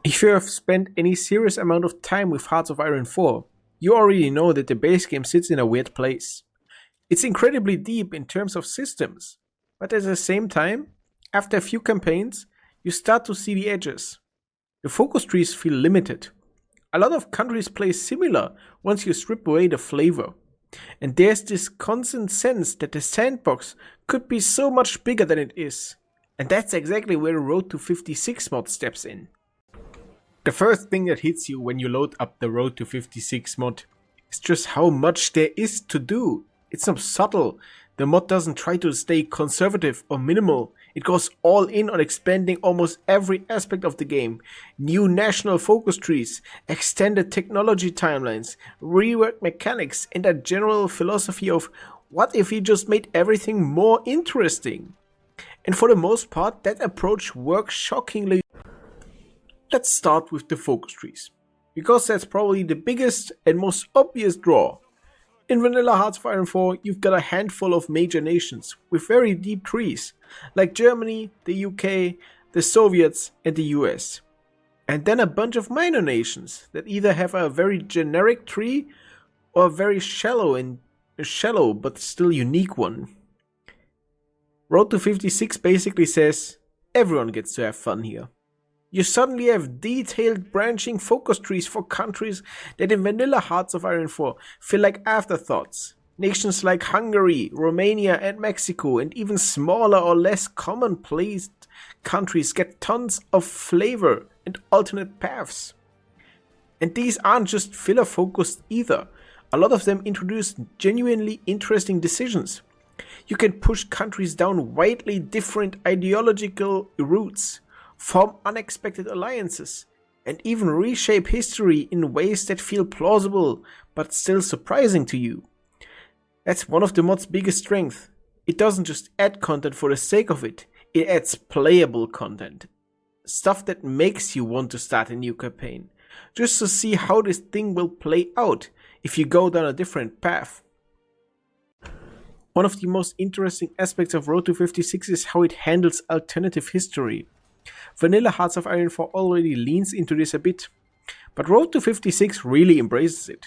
If you have spent any serious amount of time with Hearts of Iron 4, you already know that the base game sits in a weird place. It's incredibly deep in terms of systems, but at the same time, after a few campaigns, you start to see the edges. The focus trees feel limited. A lot of countries play similar once you strip away the flavor. And there's this constant sense that the sandbox could be so much bigger than it is. And that's exactly where the Road to 56 mod steps in. The first thing that hits you when you load up the Road to 56 mod is just how much there is to do. It's not subtle. The mod doesn't try to stay conservative or minimal. It goes all in on expanding almost every aspect of the game. New national focus trees, extended technology timelines, reworked mechanics, and a general philosophy of what if we just made everything more interesting? And for the most part, that approach works shockingly. Let's start with the focus trees, because that's probably the biggest and most obvious draw. In vanilla Hearts of Iron 4, you've got a handful of major nations with very deep trees, like Germany, the UK, the Soviets, and the US. And then a bunch of minor nations that either have a very generic tree or a very shallow but still unique one. Road to 56 basically says everyone gets to have fun here. You suddenly have detailed branching focus trees for countries that in vanilla Hearts of Iron 4 feel like afterthoughts. Nations like Hungary, Romania and Mexico, and even smaller or less commonplace countries get tons of flavor and alternate paths. And these aren't just filler focused either. A lot of them introduce genuinely interesting decisions. You can push countries down widely different ideological routes, form unexpected alliances, and even reshape history in ways that feel plausible but still surprising to you. That's one of the mod's biggest strengths. It doesn't just add content for the sake of it, it adds playable content. Stuff that makes you want to start a new campaign, just to see how this thing will play out if you go down a different path. One of the most interesting aspects of Road to 56 is how it handles alternative history. Vanilla Hearts of Iron 4 already leans into this a bit, but Road to 56 really embraces it.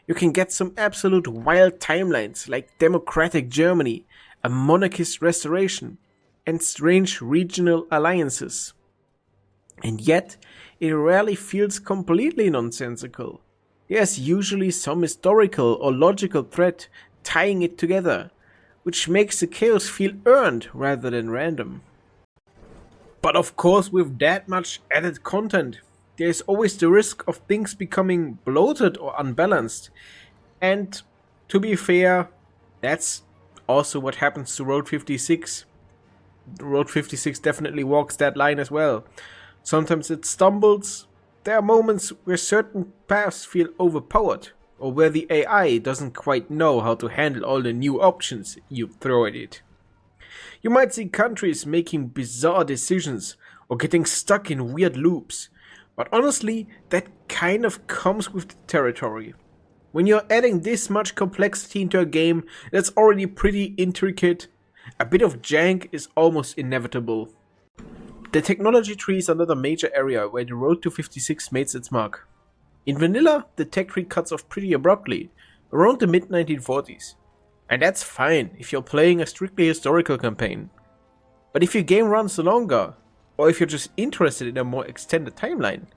You can get some absolute wild timelines like democratic Germany, a monarchist restoration, and strange regional alliances. And yet, it rarely feels completely nonsensical. There's usually some historical or logical thread tying it together, which makes the chaos feel earned rather than random. But of course, with that much added content, there is always the risk of things becoming bloated or unbalanced. And to be fair, that's also what happens to Road 56. Road 56 definitely walks that line as well. Sometimes it stumbles. There are moments where certain paths feel overpowered, or where the AI doesn't quite know how to handle all the new options you throw at it. You might see countries making bizarre decisions or getting stuck in weird loops, but honestly, that kind of comes with the territory. When you're adding this much complexity into a game that's already pretty intricate, a bit of jank is almost inevitable. The technology tree is another major area where the Road to 56 makes its mark. In vanilla, the tech tree cuts off pretty abruptly, around the mid-1940s. And that's fine if you're playing a strictly historical campaign. But if your game runs longer, or if you're just interested in a more extended timeline,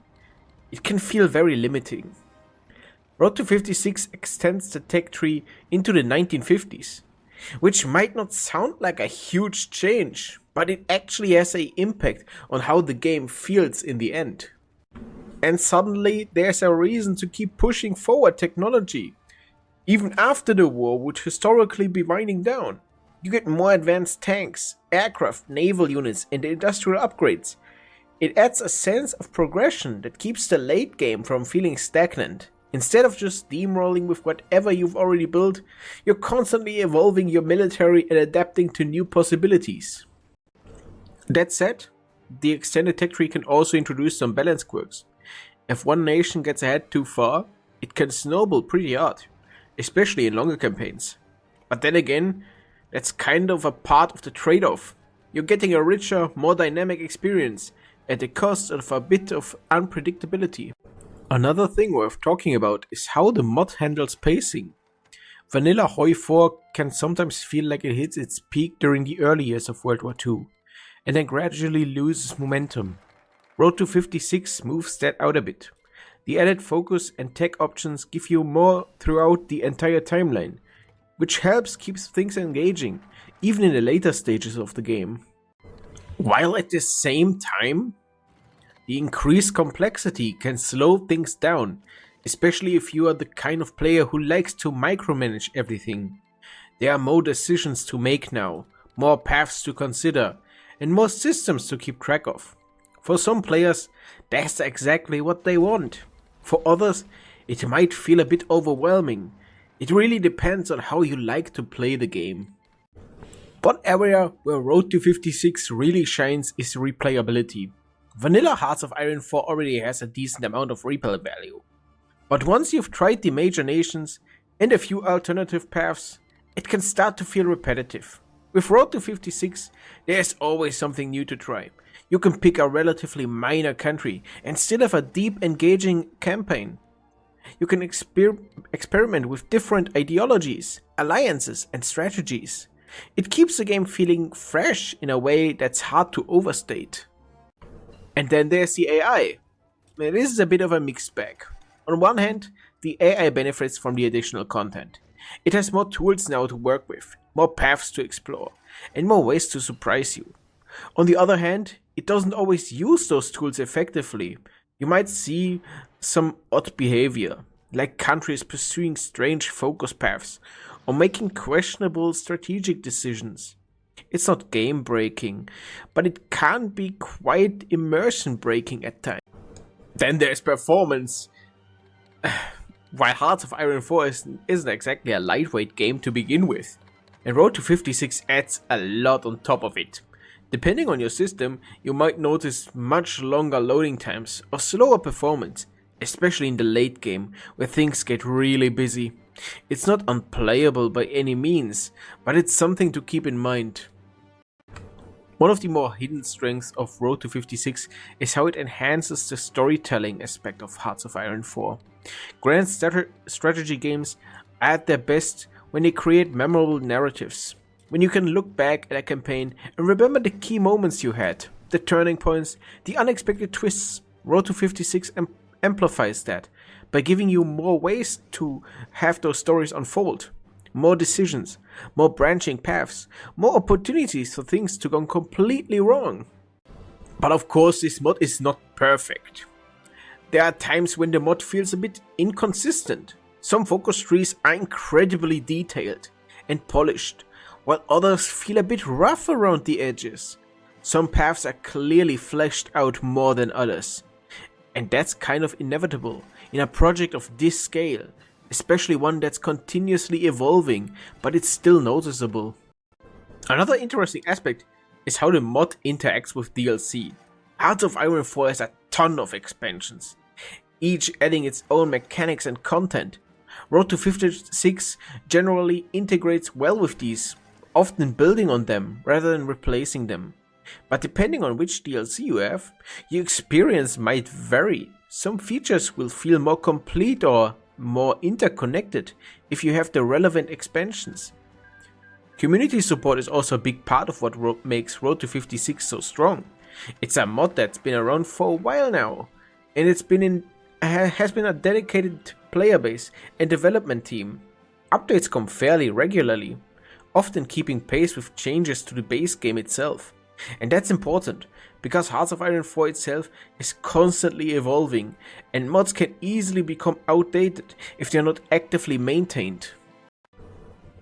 it can feel very limiting. Road to 56 extends the tech tree into the 1950s, which might not sound like a huge change, but it actually has an impact on how the game feels in the end. And suddenly there's a reason to keep pushing forward technology. Even after the war would historically be winding down. You get more advanced tanks, aircraft, naval units, and industrial upgrades. It adds a sense of progression that keeps the late game from feeling stagnant. Instead of just steamrolling with whatever you've already built, you're constantly evolving your military and adapting to new possibilities. That said, the extended tech tree can also introduce some balance quirks. If one nation gets ahead too far, it can snowball pretty hard, especially in longer campaigns. But then again, that's kind of a part of the trade-off. You're getting a richer, more dynamic experience, at the cost of a bit of unpredictability. Another thing worth talking about is how the mod handles pacing. Vanilla HOI4 can sometimes feel like it hits its peak during the early years of World War II, and then gradually loses momentum. Road to 56 smooths that out a bit. The added focus and tech options give you more throughout the entire timeline, which helps keep things engaging, even in the later stages of the game. While at the same time, the increased complexity can slow things down, especially if you are the kind of player who likes to micromanage everything. There are more decisions to make now, more paths to consider, and more systems to keep track of. For some players, that's exactly what they want. For others, it might feel a bit overwhelming. It really depends on how you like to play the game. One area where Road to 56 really shines is replayability. Vanilla Hearts of Iron 4 already has a decent amount of replay value. But once you've tried the major nations and a few alternative paths, it can start to feel repetitive. With Road to 56, there's always something new to try. You can pick a relatively minor country and still have a deep, engaging campaign. You can experiment with different ideologies, alliances, and strategies. It keeps the game feeling fresh in a way that's hard to overstate. And then there's the AI. This is a bit of a mixed bag. On one hand, the AI benefits from the additional content. It has more tools now to work with, more paths to explore, and more ways to surprise you. On the other hand, it doesn't always use those tools effectively. You might see some odd behavior, like countries pursuing strange focus paths, or making questionable strategic decisions. It's not game breaking, but it can be quite immersion breaking at times. Then there's performance. While Hearts of Iron 4 isn't exactly a lightweight game to begin with, and Road to 56 adds a lot on top of it. Depending on your system, you might notice much longer loading times or slower performance, especially in the late game, where things get really busy. It's not unplayable by any means, but it's something to keep in mind. One of the more hidden strengths of Road to 56 is how it enhances the storytelling aspect of Hearts of Iron 4. Grand strategy games are at their best when they create memorable narratives. When you can look back at a campaign and remember the key moments you had, the turning points, the unexpected twists. Road to 56 amplifies that by giving you more ways to have those stories unfold. More decisions, more branching paths, more opportunities for things to go completely wrong. But of course, this mod is not perfect. There are times when the mod feels a bit inconsistent. Some focus trees are incredibly detailed and polished, while others feel a bit rough around the edges. Some paths are clearly fleshed out more than others. And that's kind of inevitable in a project of this scale, especially one that's continuously evolving, but it's still noticeable. Another interesting aspect is how the mod interacts with DLC. Hearts of Iron 4 has a ton of expansions, each adding its own mechanics and content. Road to 56 generally integrates well with these, often building on them rather than replacing them. But depending on which DLC you have, your experience might vary. Some features will feel more complete or more interconnected if you have the relevant expansions. Community support is also a big part of what makes Road to 56 so strong. It's a mod that's been around for a while now, and has been a dedicated player base and development team. Updates come fairly regularly, often keeping pace with changes to the base game itself. And that's important, because Hearts of Iron 4 itself is constantly evolving, and mods can easily become outdated if they are not actively maintained.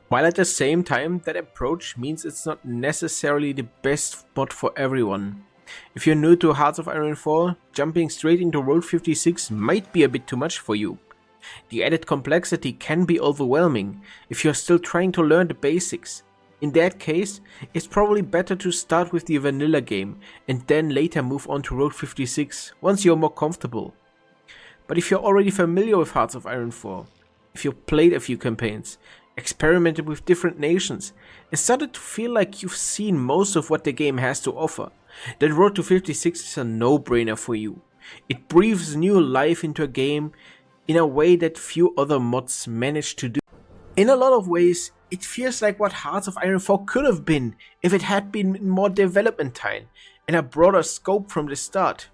While at the same time, that approach means it's not necessarily the best mod for everyone. If you're new to Hearts of Iron 4, jumping straight into Road 56 might be a bit too much for you. The added complexity can be overwhelming if you're still trying to learn the basics. In that case, it's probably better to start with the vanilla game and then later move on to Road 56 once you're more comfortable. But if you're already familiar with Hearts of Iron 4, if you've played a few campaigns, experimented with different nations, and started to feel like you've seen most of what the game has to offer, then Road to 56 is a no-brainer for you. It breathes new life into a game in a way that few other mods manage to do. In a lot of ways, it feels like what Hearts of Iron 4 could have been if it had been in more development time and a broader scope from the start.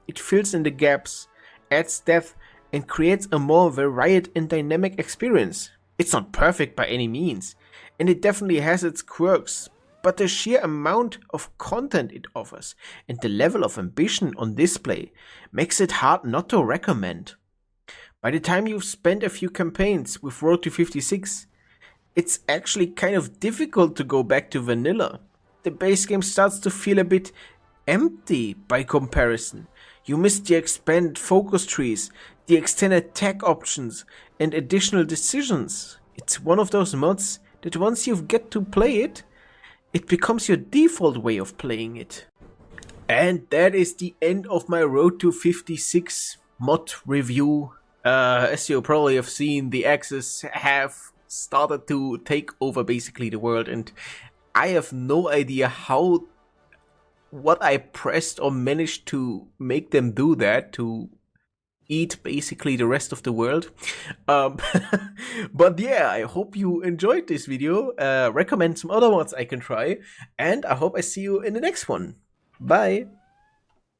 It fills in the gaps, adds depth, and creates a more varied and dynamic experience. It's not perfect by any means, and it definitely has its quirks, but the sheer amount of content it offers and the level of ambition on display makes it hard not to recommend. By the time you've spent a few campaigns with Road to 56, it's actually kind of difficult to go back to vanilla. The base game starts to feel a bit empty by comparison. You miss the expanded focus trees, the extended tech options, and additional decisions. It's one of those mods that once you get to play it, it becomes your default way of playing it. And that is the end of my Road to 56 mod review. As you probably have seen, the Axis have started to take over basically the world, and I have no idea what I pressed or managed to make them do that, to eat basically the rest of the world. But yeah, I hope you enjoyed this video. Recommend some other ones I can try, and I hope I see you in the next one. Bye!